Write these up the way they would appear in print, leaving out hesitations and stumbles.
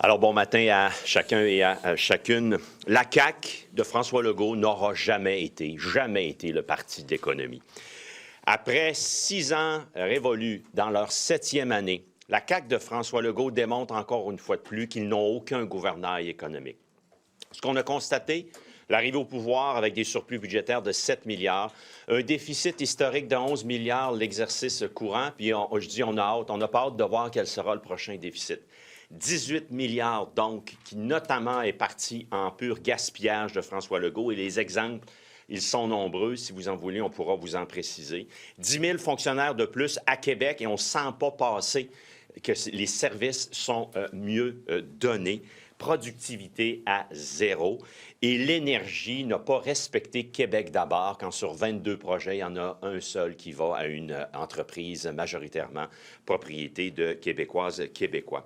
Alors, bon matin à chacun et à chacune. La CAQ de François Legault n'aura jamais été le parti de l'économie. Après 6 ans révolus dans leur 7e année, la CAQ de François Legault démontre encore une fois de plus qu'ils n'ont aucun gouvernail économique. Ce qu'on a constaté, l'arrivée au pouvoir avec des surplus budgétaires de 7 milliards, un déficit historique de 11 milliards l'exercice courant, puis on n'a pas hâte de voir quel sera le prochain déficit. 18 milliards, donc, qui notamment est parti en pur gaspillage de François Legault. Et les exemples, ils sont nombreux. Si vous en voulez, on pourra vous en préciser. 10 000 fonctionnaires de plus à Québec et on ne sent pas passer que les services sont mieux donnés. Productivité à zéro. Et l'énergie n'a pas respecté Québec d'abord quand sur 22 projets, il y en a un seul qui va à une entreprise majoritairement propriété de Québécoises, Québécois.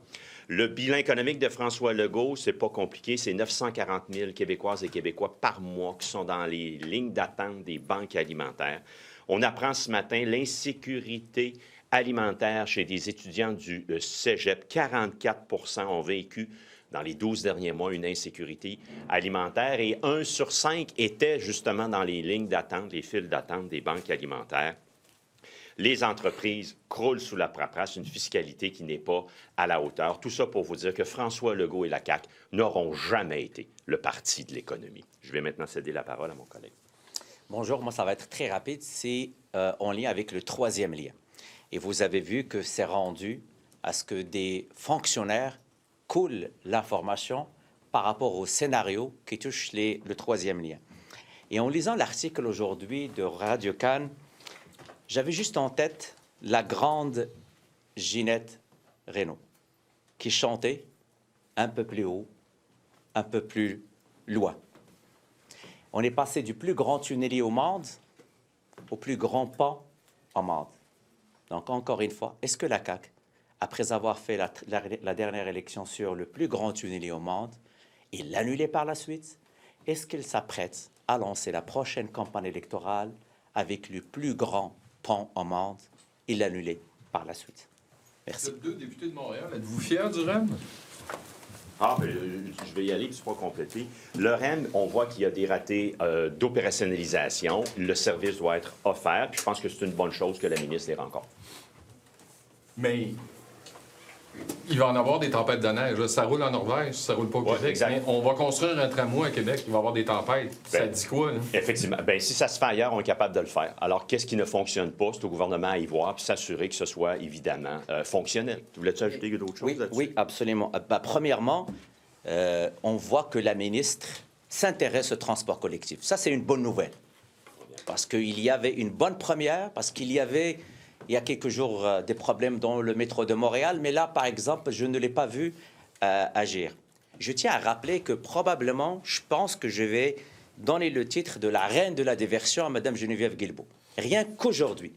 Le bilan économique de François Legault, c'est pas compliqué, c'est 940 000 Québécoises et Québécois par mois qui sont dans les lignes d'attente des banques alimentaires. On apprend ce matin l'insécurité alimentaire chez des étudiants du cégep. 44 ont vécu dans les 12 derniers mois une insécurité alimentaire et 1 sur 5 était justement dans les lignes d'attente, les files d'attente des banques alimentaires. Les entreprises croulent sous la paperasse, une fiscalité qui n'est pas à la hauteur. Tout ça pour vous dire que François Legault et la CAQ n'auront jamais été le parti de l'économie. Je vais maintenant céder la parole à mon collègue. Bonjour, moi ça va être très rapide. C'est en lien avec le 3e lien. Et vous avez vu que c'est rendu à ce que des fonctionnaires coulent l'information par rapport au scénario qui touche le 3e lien. Et en lisant l'article aujourd'hui de Radio-Can, j'avais juste en tête la grande Ginette Renault qui chantait un peu plus haut, un peu plus loin. On est passé du plus grand tunnelier au monde au plus grand pont au monde. Donc, encore une fois, est-ce que la CAQ, après avoir fait la dernière élection sur le plus grand tunnelier au monde et l'annuler par la suite, est-ce qu'elle s'apprête à lancer la prochaine campagne électorale avec le plus grand pont au monde et l'annuler par la suite? Merci. Vous êtes 2 députés de Montréal. Êtes-vous fiers du REM? Je vais y aller, puis c'est pas complété. Le REM, on voit qu'il y a des ratés d'opérationnalisation. Le service doit être offert, puis je pense que c'est une bonne chose que la ministre les rencontre. Mais il va en avoir des tempêtes de neige. Là. Ça roule en Norvège, ça roule pas au Québec. Exact. Mais on va construire un tramway à Québec, il va y avoir des tempêtes. Ça dit quoi, là? Effectivement. Bien, si ça se fait ailleurs, on est capable de le faire. Alors, qu'est-ce qui ne fonctionne pas? C'est au gouvernement à y voir puis s'assurer que ce soit, évidemment, fonctionnel. Tu voulais-tu ajouter d'autres choses là-dessus? Oui, absolument. Premièrement, on voit que la ministre s'intéresse au transport collectif. Ça, c'est une bonne nouvelle. Parce qu'il y avait une bonne première, parce qu'il y avait, il y a quelques jours, des problèmes dans le métro de Montréal, mais là, par exemple, je ne l'ai pas vu agir. Je tiens à rappeler que probablement, je pense que je vais donner le titre de la reine de la diversion à Mme Geneviève Guilbeault. Rien qu'aujourd'hui,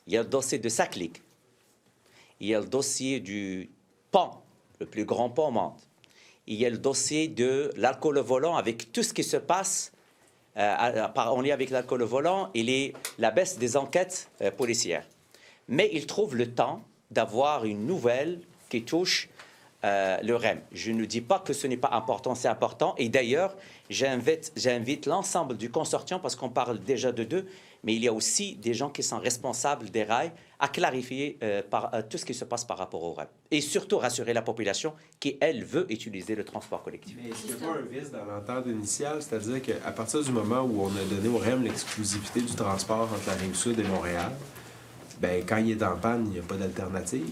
il y a le dossier de Saclic, il y a le dossier du pont, le plus grand pont au monde, il y a le dossier de l'alcool au volant avec tout ce qui se passe en lien avec l'alcool au volant et la baisse des enquêtes policières. Mais il trouve le temps d'avoir une nouvelle qui touche le REM. Je ne dis pas que ce n'est pas important, c'est important. Et d'ailleurs, j'invite l'ensemble du consortium, parce qu'on parle déjà de 2, mais il y a aussi des gens qui sont responsables des rails à clarifier tout ce qui se passe par rapport au REM. Et surtout rassurer la population qui, elle, veut utiliser le transport collectif. Mais est-ce qu'il n'y a pas un vice dans l'entente initiale? C'est-à-dire qu'à partir du moment où on a donné au REM l'exclusivité du transport entre la Rive-Sud et Montréal, bien, quand il est en panne, il n'y a pas d'alternative.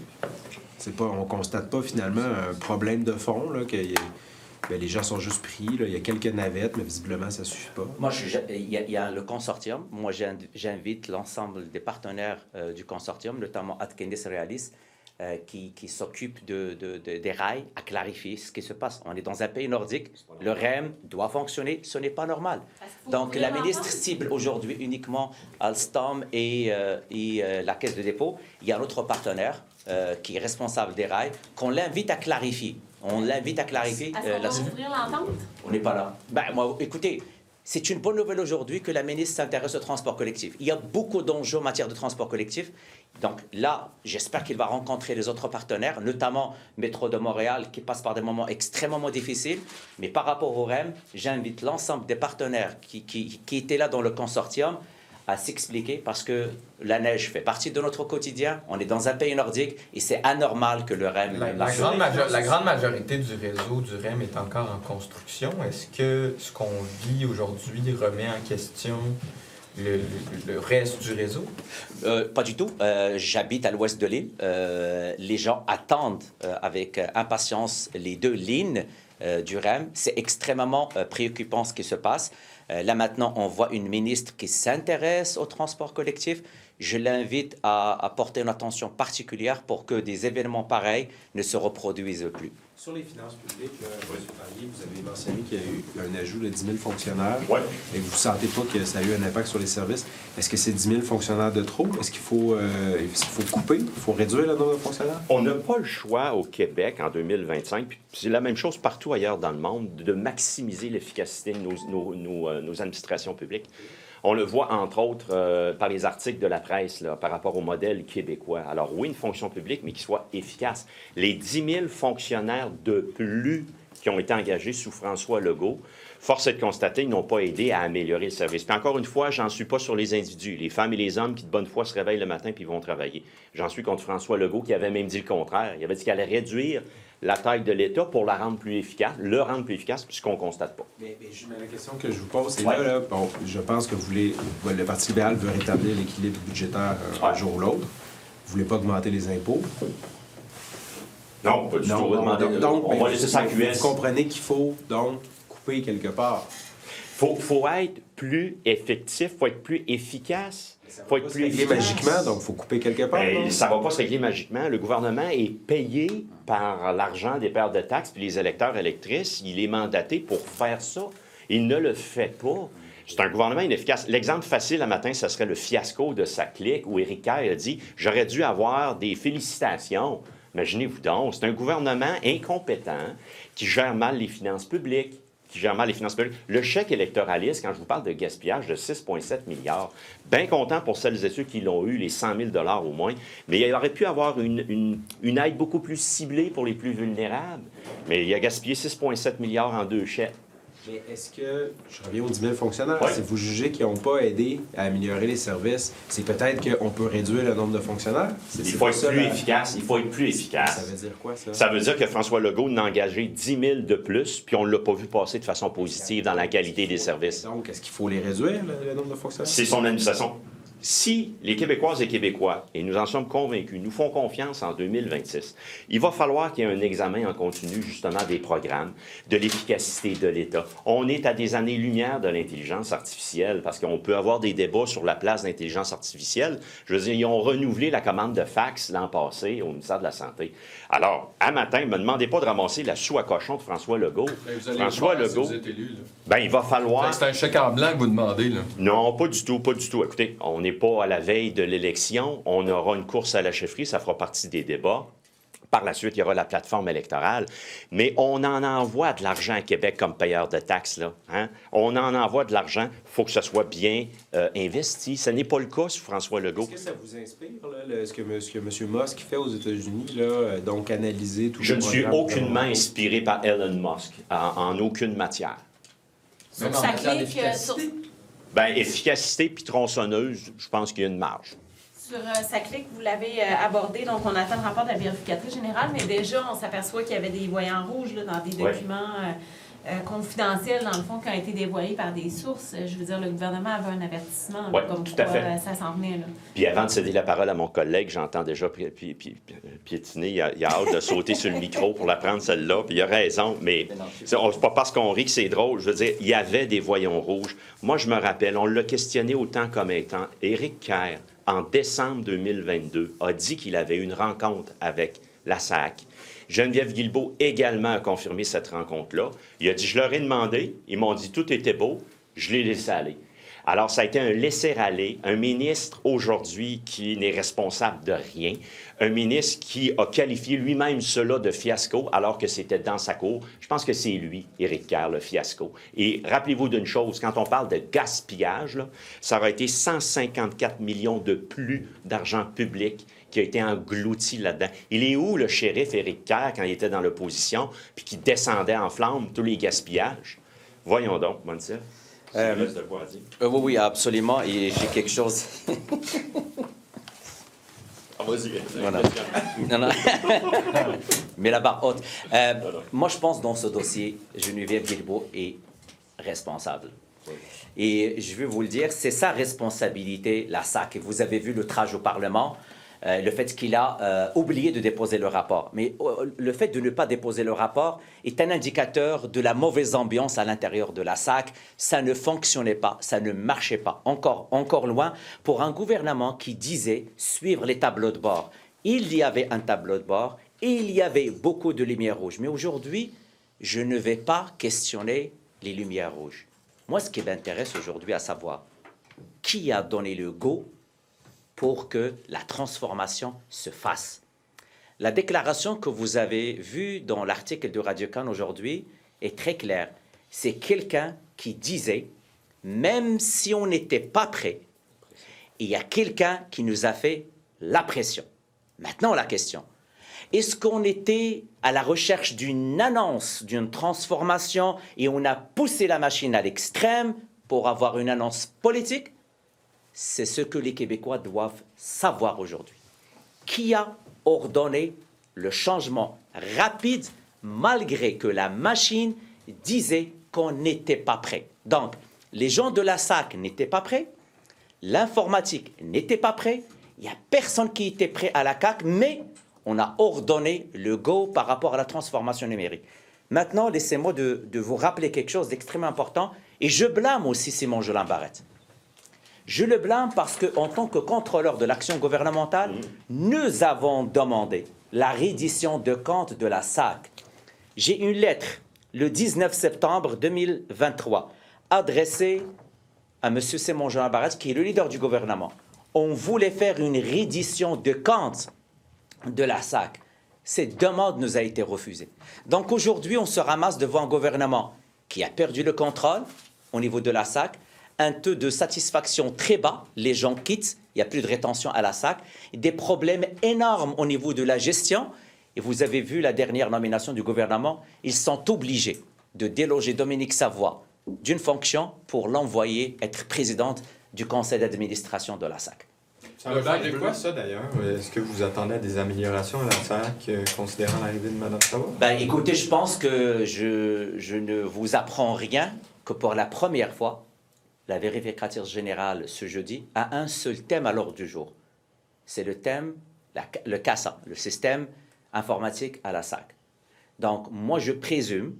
On ne constate pas finalement un problème de fond, là, que les gens sont juste pris. Là. Il y a quelques navettes, mais visiblement, ça ne suffit pas. Moi, il y a le consortium. Moi, j'invite l'ensemble des partenaires du consortium, notamment Atkinis Realis, qui s'occupe des rails, à clarifier ce qui se passe. On est dans un pays nordique, le REM doit fonctionner, ce n'est pas normal. Donc la ministre cible aujourd'hui uniquement Alstom et la Caisse de dépôt. Il y a un autre partenaire qui est responsable des rails, qu'on l'invite à clarifier. On l'invite à clarifier. Est-ce qu'on va ouvrir l'entente? On n'est pas là. Ben, moi, écoutez, c'est une bonne nouvelle aujourd'hui que la ministre s'intéresse au transport collectif. Il y a beaucoup d'enjeux en matière de transport collectif. Donc là, j'espère qu'il va rencontrer les autres partenaires, notamment Métro de Montréal, qui passe par des moments extrêmement difficiles. Mais par rapport au REM, j'invite l'ensemble des partenaires qui étaient là dans le consortium à s'expliquer, parce que la neige fait partie de notre quotidien. On est dans un pays nordique et c'est anormal que le REM... La grande majorité du réseau du REM est encore en construction. Est-ce que ce qu'on vit aujourd'hui remet en question le reste du réseau? Pas du tout. J'habite à l'ouest de l'île. Les gens attendent avec impatience les 2 lignes du REM. C'est extrêmement préoccupant ce qui se passe. Là maintenant, on voit une ministre qui s'intéresse au transport collectif. Je l'invite à porter une attention particulière pour que des événements pareils ne se reproduisent plus. Sur les finances publiques, là, M. Parlier, vous avez mentionné qu'il y a eu un ajout de 10 000 fonctionnaires. Oui. Et vous ne sentez pas que ça a eu un impact sur les services. Est-ce que c'est 10 000 fonctionnaires de trop? Est-ce qu'il faut couper? Il faut réduire le nombre de fonctionnaires? On n'a pas le choix au Québec en 2025, puis c'est la même chose partout ailleurs dans le monde, de maximiser l'efficacité de nos administrations publiques. On le voit, entre autres, par les articles de la presse là, par rapport au modèle québécois. Alors oui, une fonction publique, mais qui soit efficace. Les 10 000 fonctionnaires de plus qui ont été engagés sous François Legault, force est de constater, ils n'ont pas aidé à améliorer le service. Puis encore une fois, j'en suis pas sur les individus, les femmes et les hommes qui de bonne foi se réveillent le matin puis vont travailler. J'en suis contre François Legault qui avait même dit le contraire. Il avait dit qu'il allait réduire la taille de l'État pour la rendre plus efficace, puisqu'on ne constate pas. Mais la question que je vous pose, c'est là, bon, je pense que le Parti libéral veut rétablir l'équilibre budgétaire un jour ou l'autre. Vous ne voulez pas augmenter les impôts? Non, pas du tout. On va laisser ça à QS. Vous comprenez qu'il faut donc couper quelque part. Faut être plus effectif, faut être plus efficace. Faut être plus efficace. Magiquement, donc il faut couper quelque part. Ça ne va pas se régler magiquement. Le gouvernement est payé par l'argent des pairs de taxes puis les électeurs électrices. Il est mandaté pour faire ça. Il ne le fait pas. C'est un gouvernement inefficace. L'exemple facile à matin, ce serait le fiasco de sa clique où Éric Kerr a dit « J'aurais dû avoir des félicitations ». Imaginez-vous donc, c'est un gouvernement incompétent qui gère mal les finances publiques. Le chèque électoraliste, quand je vous parle de gaspillage de 6,7 milliards, bien content pour celles et ceux qui l'ont eu, les 100 000 $ au moins, mais il aurait pu avoir une aide beaucoup plus ciblée pour les plus vulnérables. Mais il a gaspillé 6,7 milliards en 2 chèques. Mais est-ce que, je reviens aux 10 000 fonctionnaires, oui. Si vous jugez qu'ils n'ont pas aidé à améliorer les services, c'est peut-être qu'on peut réduire le nombre de fonctionnaires? Il faut être plus efficace. Ça veut dire quoi, ça? Ça veut dire que François Legault n'a engagé 10 000 de plus, puis on ne l'a pas vu passer de façon positive dans la qualité des services. Donc, est-ce qu'il faut les réduire, le nombre de fonctionnaires? C'est son administration. Si les Québécoises et Québécois, et nous en sommes convaincus, nous font confiance en 2026, il va falloir qu'il y ait un examen en continu, justement, des programmes, de l'efficacité de l'État. On est à des années-lumière de l'intelligence artificielle, parce qu'on peut avoir des débats sur la place de l'intelligence artificielle. Je veux dire, ils ont renouvelé la commande de fax l'an passé au ministère de la Santé. Alors, à matin, ne me demandez pas de ramasser la soue à cochon de François Legault. François Legault, si vous êtes élu, là. Ben, il va falloir... C'est un chèque en blanc que vous demandez, là. Non, pas du tout, pas du tout. Écoutez, on n'est pas à la veille de l'élection. On aura une course à la chefferie, ça fera partie des débats. Par la suite, il y aura la plateforme électorale. Mais on en envoie de l'argent à Québec comme payeur de taxes, là. Hein? On en envoie de l'argent. Il faut que ce soit bien investi. Ce n'est pas le cas sur François Legault. Est-ce que ça vous inspire, là, ce que M. Musk fait aux États-Unis, là, donc analyser tout Je le ne suis programme aucunement inspiré par Elon Musk, en aucune matière. Même en Ça matière clique d'efficacité. Bien, efficacité puis tronçonneuse, je pense qu'il y a une marge. sur sa clique, vous l'avez abordé, donc on attend le rapport de la vérificatrice générale, mais déjà, on s'aperçoit qu'il y avait des voyants rouges là, dans des documents confidentiels, dans le fond, qui ont été dévoilés par des sources. Je veux dire, le gouvernement avait un avertissement, Oui, comme tout quoi à fait. ça s'en venait. Là. Puis avant de céder la parole à mon collègue, j'entends déjà piétiner. Il a hâte de sauter sur le micro pour la prendre, celle-là. Puis il a raison, mais c'est pas parce qu'on rit que c'est drôle. Je veux dire, il y avait des voyants rouges. Moi, je me rappelle, on l'a questionné autant comme étant. Éric Kerr, en décembre 2022, a dit qu'il avait eu une rencontre avec la SAC. Geneviève Guilbeault également a confirmé cette rencontre-là. Il a dit, je leur ai demandé, ils m'ont dit tout était beau, je l'ai laissé aller. Alors, ça a été un laisser-aller, un ministre aujourd'hui qui n'est responsable de rien, un ministre qui a qualifié lui-même cela de fiasco alors que c'était dans sa cour. Je pense que c'est lui, Éric Kerr, le fiasco. Et rappelez-vous d'une chose, quand on parle de gaspillage, là, ça aurait été 154 millions de plus d'argent public qui a été englouti là-dedans. Il est où le shérif Éric Kerr quand il était dans l'opposition puis qui descendait en flammes tous les gaspillages? Voyons donc, Montia. Oui, oui, absolument. Et j'ai quelque chose. Vas-y. Voilà. Non, non. Mais la barre haute. Moi, je pense dans ce dossier, Geneviève Guilbeault est responsable. Et je veux vous le dire, c'est sa responsabilité, la SAC. Vous avez vu le trajet au Parlement, le fait qu'il a oublié de déposer le rapport. Mais le fait de ne pas déposer le rapport est un indicateur de la mauvaise ambiance à l'intérieur de la SAC. Ça ne fonctionnait pas, ça ne marchait pas. Encore loin, pour un gouvernement qui disait suivre les tableaux de bord. Il y avait un tableau de bord et il y avait beaucoup de lumières rouges. Mais aujourd'hui, je ne vais pas questionner les lumières rouges. Moi, ce qui m'intéresse aujourd'hui à savoir, qui a donné le go pour que la transformation se fasse. La déclaration que vous avez vue dans l'article de Radio-Can aujourd'hui est très claire. C'est quelqu'un qui disait, même si on n'était pas prêt, il y a quelqu'un qui nous a fait la pression. Maintenant, la question, est-ce qu'on était à la recherche d'une annonce, d'une transformation, et on a poussé la machine à l'extrême pour avoir une annonce politique? C'est ce que les Québécois doivent savoir aujourd'hui. Qui a ordonné le changement rapide malgré que la machine disait qu'on n'était pas prêt? Donc, les gens de la SAC n'étaient pas prêts, l'informatique n'était pas prêt, il n'y a personne qui était prêt à la CAQ, mais on a ordonné le go par rapport à la transformation numérique. Maintenant, laissez-moi de vous rappeler quelque chose d'extrêmement important, et je blâme aussi Simon Jolin Barrette. Je le blâme parce qu'en tant que contrôleur de l'action gouvernementale, nous avons demandé la reddition de comptes de la SAC. J'ai une lettre le 19 septembre 2023 adressée à M. Simon Jolin Barrette, qui est le leader du gouvernement. On voulait faire une reddition de comptes de la SAC. Cette demande nous a été refusée. Donc aujourd'hui, on se ramasse devant un gouvernement qui a perdu le contrôle au niveau de la SAC, un taux de satisfaction très bas, les gens quittent, il n'y a plus de rétention à la SAC, des problèmes énormes au niveau de la gestion. Et vous avez vu la dernière nomination du gouvernement, ils sont obligés de déloger Dominique Savoie d'une fonction pour l'envoyer être présidente du conseil d'administration de la SAC. Ça ressemble à quoi, ça, d'ailleurs? Est-ce que vous attendez des améliorations à la SAC, considérant l'arrivée de Mme Savoie? Ben, écoutez, je pense que je ne vous apprends rien, que pour la première fois, la vérificatrice générale, ce jeudi, a un seul thème à l'ordre du jour. C'est le thème, le CASA, le système informatique à la SAC. Donc, moi, je présume,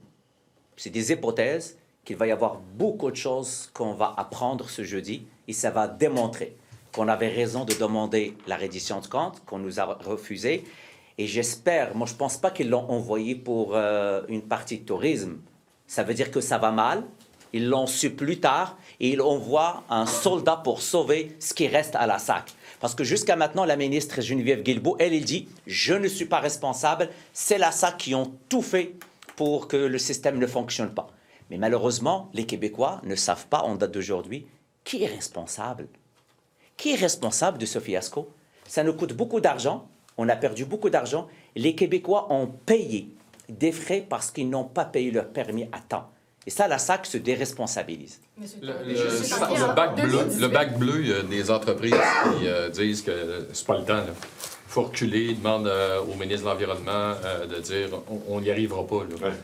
c'est des hypothèses, qu'il va y avoir beaucoup de choses qu'on va apprendre ce jeudi, et ça va démontrer qu'on avait raison de demander la reddition de compte, qu'on nous a refusé. Et j'espère, moi, je ne pense pas qu'ils l'ont envoyé pour une partie de tourisme. Ça veut dire que ça va mal. Ils l'ont su plus tard et ils envoient un soldat pour sauver ce qui reste à la SAC. Parce que jusqu'à maintenant, la ministre Geneviève Guilbeault, elle dit « Je ne suis pas responsable, c'est la SAC qui ont tout fait pour que le système ne fonctionne pas. » Mais malheureusement, les Québécois ne savent pas en date d'aujourd'hui qui est responsable. Qui est responsable de ce fiasco? Ça nous coûte beaucoup d'argent, on a perdu beaucoup d'argent. Les Québécois ont payé des frais parce qu'ils n'ont pas payé leur permis à temps. Et ça, la SAC se déresponsabilise. Le bac bleu, il y a des entreprises qui disent que c'est pas le temps. Il faut reculer, ils demandent au ministre de l'Environnement de dire on n'y arrivera pas. Là. Ouais.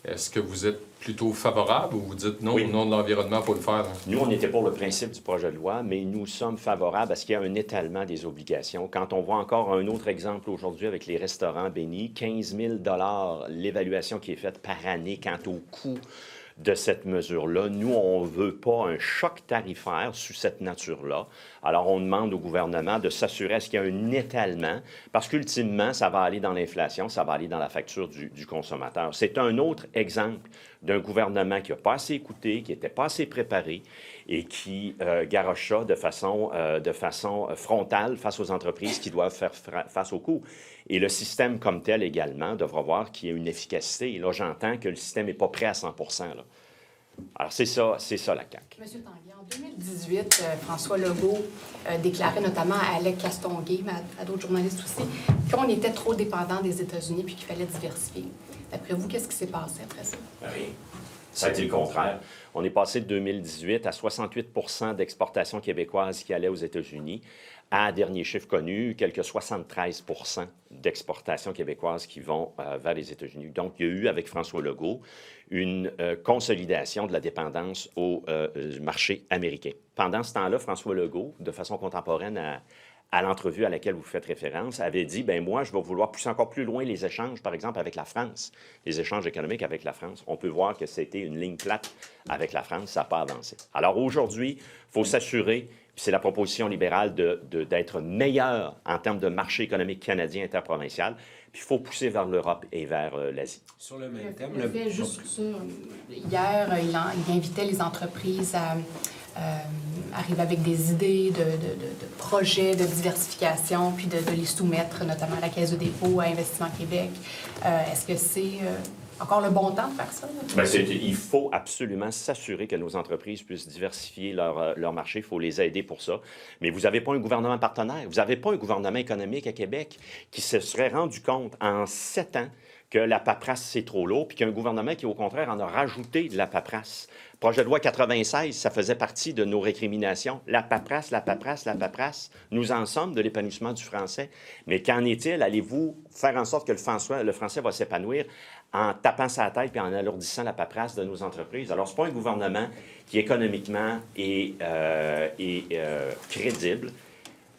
Est-ce que vous êtes plutôt favorable ou vous dites non, oui. Au nom de l'environnement, il faut le faire? Là? Nous, on était pour le principe du projet de loi, mais nous sommes favorables à ce qu'il y ait un étalement des obligations. Quand on voit encore un autre exemple aujourd'hui avec les restaurants bénis, 15 000 $ l'évaluation qui est faite par année quant au coût de cette mesure-là. Nous, on ne veut pas un choc tarifaire sous cette nature-là. Alors, on demande au gouvernement de s'assurer qu'il y a un étalement, parce qu'ultimement, ça va aller dans l'inflation, ça va aller dans la facture du consommateur. C'est un autre exemple d'un gouvernement qui n'a pas assez écouté, qui n'était pas assez préparé et qui garoche ça de façon frontale face aux entreprises qui doivent faire face aux coûts. Et le système comme tel également devra voir qu'il y a une efficacité. Et là, j'entends que le système n'est pas prêt à 100 là. Alors, c'est ça la CAQ. Monsieur Tanguay, en 2018, François Legault déclarait notamment à Alec Castonguay, mais à d'autres journalistes aussi, qu'on était trop dépendant des États-Unis puis qu'il fallait diversifier. D'après vous, qu'est-ce qui s'est passé après ça? Rien. Ça a été le contraire. On est passé de 2018 à 68 d'exportations québécoises qui allaient aux États-Unis à, dernier chiffre connu, quelques 73 d'exportations québécoises qui vont vers les États-Unis. Donc, il y a eu, avec François Legault, une consolidation de la dépendance au marché américain. Pendant ce temps-là, François Legault, de façon contemporaine à l'entrevue à laquelle vous faites référence, avait dit, bien moi, je vais vouloir pousser encore plus loin les échanges, par exemple, avec la France, les échanges économiques avec la France. On peut voir que c'était une ligne plate avec la France, ça n'a pas avancé. Alors aujourd'hui, il faut s'assurer, puis c'est la proposition libérale d'être meilleur en termes de marché économique canadien interprovincial, puis il faut pousser vers l'Europe et vers l'Asie. Sur le même thème... Il fait juste ça. Hier, il invitait les entreprises à arriver avec des idées de projets de diversification, puis de les soumettre notamment à la Caisse de dépôt, à Investissement Québec. Est-ce que c'est encore le bon temps de faire ça? Bien, il faut absolument s'assurer que nos entreprises puissent diversifier leur marché. Il faut les aider pour ça. Mais vous n'avez pas un gouvernement partenaire. Vous n'avez pas un gouvernement économique à Québec qui se serait rendu compte en 7 ans que la paperasse, c'est trop lourd, puis qu'il y a un gouvernement qui, au contraire, en a rajouté de la paperasse. Projet de loi 96, ça faisait partie de nos récriminations. La paperasse, la paperasse, la paperasse. Nous en sommes de l'épanouissement du français. Mais qu'en est-il? Allez-vous faire en sorte que le français va s'épanouir en tapant sa tête et en alourdissant la paperasse de nos entreprises? Alors, ce n'est pas un gouvernement qui, économiquement, est crédible.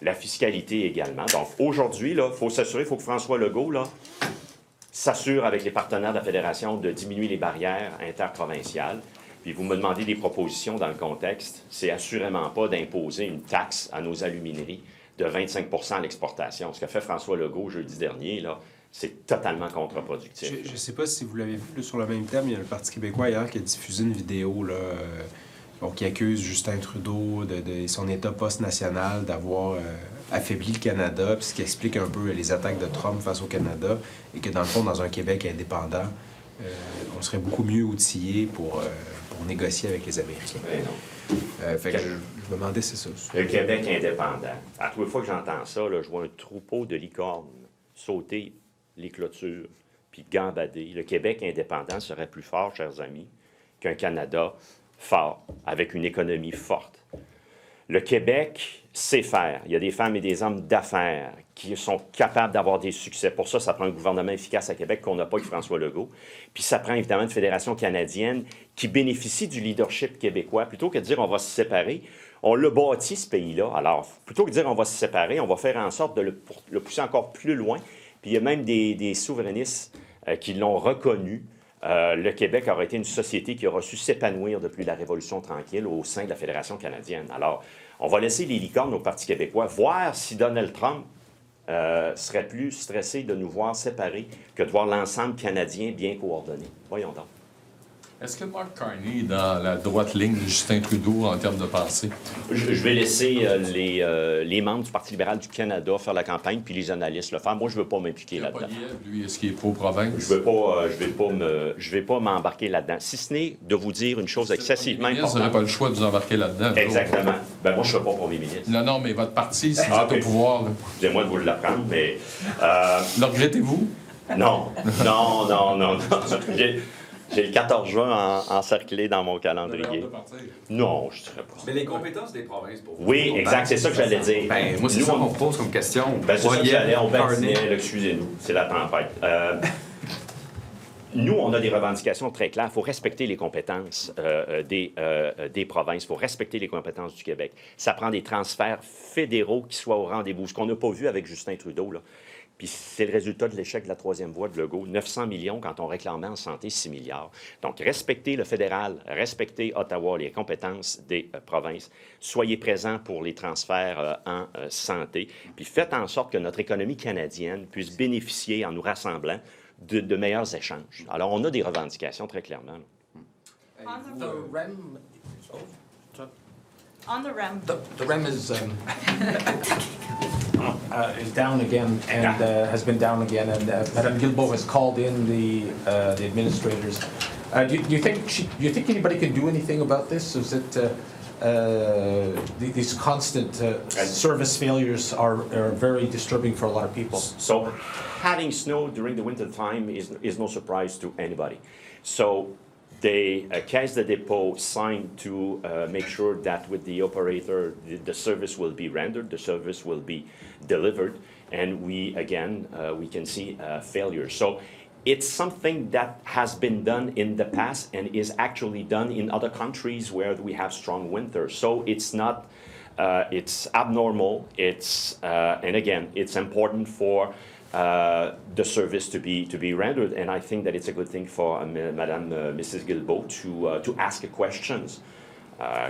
La fiscalité également. Donc, aujourd'hui, il faut s'assurer, il faut que François Legault, s'assure avec les partenaires de la Fédération de diminuer les barrières interprovinciales. Puis vous me demandez des propositions dans le contexte. C'est assurément pas d'imposer une taxe à nos alumineries de 25 à l'exportation. Ce qu'a fait François Legault jeudi dernier, c'est totalement contre-productif. Je ne sais pas si vous l'avez vu sur le même thème. Il y a le Parti québécois hier qui a diffusé une vidéo qui accuse Justin Trudeau de son État post-national d'avoir affaibli le Canada, puis ce qui explique un peu les attaques de Trump face au Canada, et que dans le fond, dans un Québec indépendant, on serait beaucoup mieux outillé pour négocier avec les Américains. Fait que je me demandais, c'est ça. Le Québec indépendant. À toutes les fois que j'entends ça, je vois un troupeau de licornes sauter les clôtures puis gambader. Le Québec indépendant serait plus fort, chers amis, qu'un Canada fort, avec une économie forte. Le Québec sait faire. Il y a des femmes et des hommes d'affaires qui sont capables d'avoir des succès. Pour ça, ça prend un gouvernement efficace à Québec qu'on n'a pas avec François Legault. Puis ça prend évidemment une fédération canadienne qui bénéficie du leadership québécois. Plutôt que de dire on va se séparer, on l'a bâti, ce pays-là. Alors, plutôt que de dire on va se séparer, on va faire en sorte de le pousser encore plus loin. Puis il y a même des souverainistes qui l'ont reconnu. Le Québec aurait été une société qui aura su s'épanouir depuis la Révolution tranquille au sein de la Fédération canadienne. Alors, on va laisser les licornes au Parti québécois, voir si Donald Trump serait plus stressé de nous voir séparés que de voir l'ensemble canadien bien coordonné. Voyons donc. Est-ce que Mark Carney est dans la droite ligne de Justin Trudeau en termes de pensée? Je vais laisser les membres du Parti libéral du Canada faire la campagne, puis les analystes le faire. Moi, je ne veux pas m'impliquer là-dedans. Lui, est-ce qu'il est pro-province? Je vais pas m'embarquer là-dedans. Si ce n'est de vous dire une chose excessivement importante. Vous n'avez pas le choix de vous embarquer là-dedans. Exactement. Moi, je ne serai pas premier ministre. Non, mais votre parti, si vous êtes au pouvoir... Excusez-moi de vous l'apprendre, mais... Le regrettez-vous? Non. J'ai le 14 juin encerclé dans mon calendrier. Non, je ne dirais pas. Mais les compétences des provinces, pour vous. Oui, exact, c'est ça que j'allais dire. Moi, c'est ça qu'on pose comme question. C'est ça que j'allais, on bâtissait, excusez-nous, c'est la tempête. Nous, on a des revendications très claires. Il faut respecter les compétences des provinces. Il faut respecter les compétences du Québec. Ça prend des transferts fédéraux qui soient au rendez-vous. Ce qu'on n'a pas vu avec Justin Trudeau, Puis c'est le résultat de l'échec de la troisième voie de Legault. 900 millions quand on réclamait en santé 6 milliards. Donc, respectez le fédéral, respectez Ottawa, les compétences des provinces. Soyez présents pour les transferts en santé. Puis faites en sorte que notre économie canadienne puisse bénéficier, en nous rassemblant, de meilleurs échanges. Alors, on a des revendications très clairement. On the REM. The REM is down again and has been down again, and Madame Guilbeault has called in the administrators. Do you think anybody can do anything about this? Is it these constant service failures are very disturbing for a lot of people? So having snow during the winter time is no surprise to anybody. So the Caisse de dépôt signed to make sure that with the operator, the service will be rendered, the service will be delivered, and we can see failure. So it's something that has been done in the past and is actually done in other countries where we have strong winter. So it's not, it's abnormal. And again, it's important for the service to be rendered, and I think that it's a good thing for Mrs. Guilbeault to ask questions,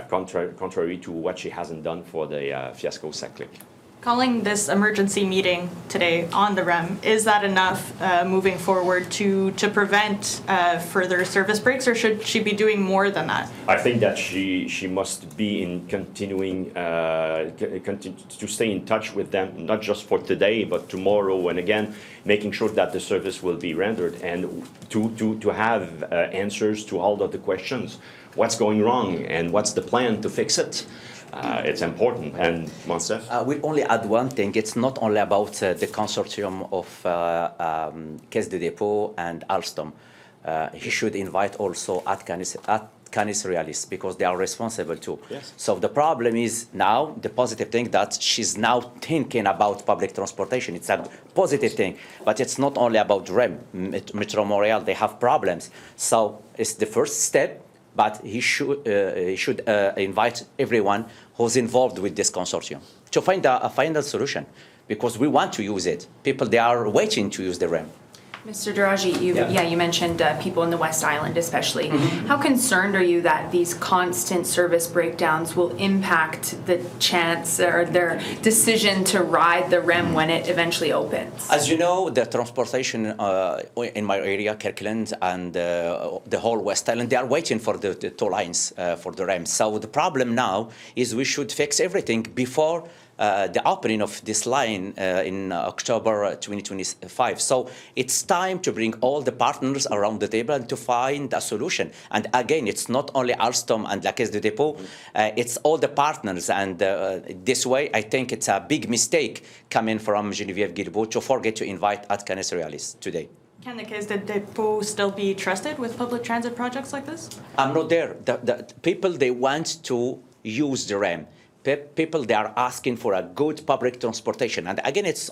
contrary to what she hasn't done for the Fiasco SACLIC. Calling this emergency meeting today on the REM, is that enough moving forward to prevent further service breaks, or should she be doing more than that? I think that she must be in continuing to stay in touch with them, not just for today, but tomorrow, and again, making sure that the service will be rendered, and to have answers to all of the questions. What's going wrong, and what's the plan to fix it? It's important. And Monsef? We only add one thing. It's not only about the consortium of Caisse de dépôt and Alstom. He should invite also Canis Realis, because they are responsible too. Yes. So the problem is now, the positive thing, that she's now thinking about public transportation. It's a positive thing, but it's not only about REM. Metro Montreal, they have problems. So it's the first step, but he should invite everyone who's involved with this consortium to find a final solution, because we want to use it. People, they are waiting to use the REM. Mr. Daraji, you mentioned people in the West Island especially. Mm-hmm. How concerned are you that these constant service breakdowns will impact the chance or their decision to ride the REM when it eventually opens? As you know, the transportation in my area, Kirkland and the whole West Island, they are waiting for the two lines for the REM. So the problem now is we should fix everything before the opening of this line in October 2025. So it's time to bring all the partners around the table and to find a solution. And again, it's not only Alstom and La Caisse de dépôt, it's all the partners. And this way, I think it's a big mistake coming from Geneviève Guilbeault to forget to invite Canis Realis today. Can the Caisse de dépôt still be trusted with public transit projects like this? I'm not there. The people, they want to use the REM. People, they are asking for a good public transportation. And again, it's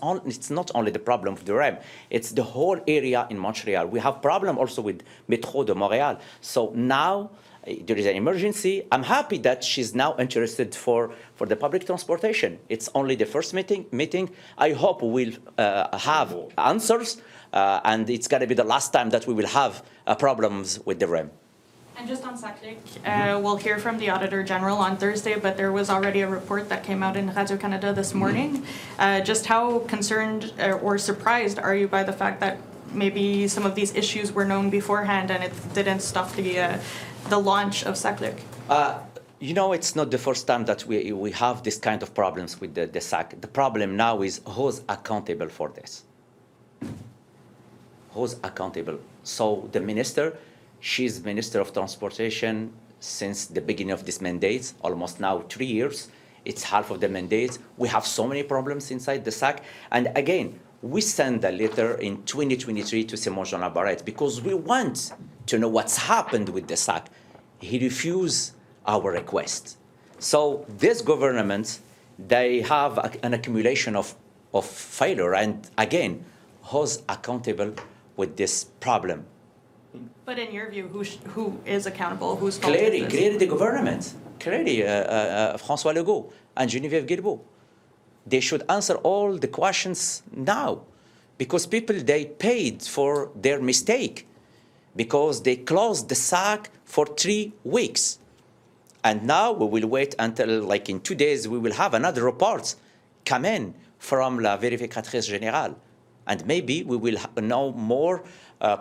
not only the problem of the REM, it's the whole area in Montreal. We have problem also with Métro de Montréal. So now there is an emergency. I'm happy that she's now interested for the public transportation. It's only the first meeting. I hope we'll have answers, and it's going to be the last time that we will have problems with the REM. And just on SACLIC, we'll hear from the Auditor General on Thursday, but there was already a report that came out in Radio-Canada this morning. Just how concerned or surprised are you by the fact that maybe some of these issues were known beforehand and it didn't stop the launch of SACLIC? You know, it's not the first time that we have this kind of problems with the SAC. The problem now is who's accountable for this? Who's accountable? So the minister, she's Minister of Transportation since the beginning of this mandate, almost now 3 years. It's half of the mandate. We have so many problems inside the SAC. And again, we sent a letter in 2023 to Simon Jean Labarrette because we want to know what's happened with the SAC. He refused our request. So this government, they have an accumulation of failure. And again, who's accountable with this problem? But in your view, who is accountable? Who's fault is this? Clearly the government. Clearly François Legault and Geneviève Guilbeault. They should answer all the questions now, because people, they paid for their mistake, because they closed the SAC for 3 weeks. And now we will wait until, like in 2 days, we will have another report come in from La Vérificatrice Générale. And maybe we will know more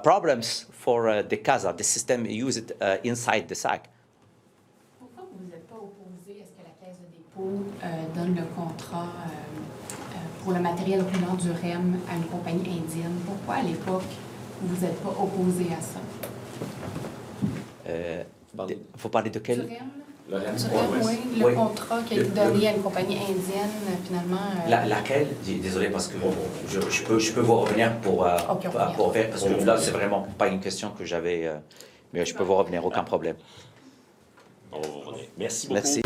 problems for the CASA, the system used inside the SAC. Pourquoi vous n'êtes pas opposé à ce que la Caisse donne le contrat pour le matériel roulant du REM à une compagnie indienne. Pourquoi, à l'époque, vous n'êtes pas opposé à ça? Il faut parler de Du quel? REM? Le REM, Du REM, oui. Le Oui. contrat qui a été donné à une compagnie indienne, finalement... Laquelle? Désolé, parce que je peux vous revenir pour faire, parce que là, c'est vraiment pas une question que j'avais, mais je peux vous revenir, aucun problème. On va vous revenir. Merci beaucoup. Merci.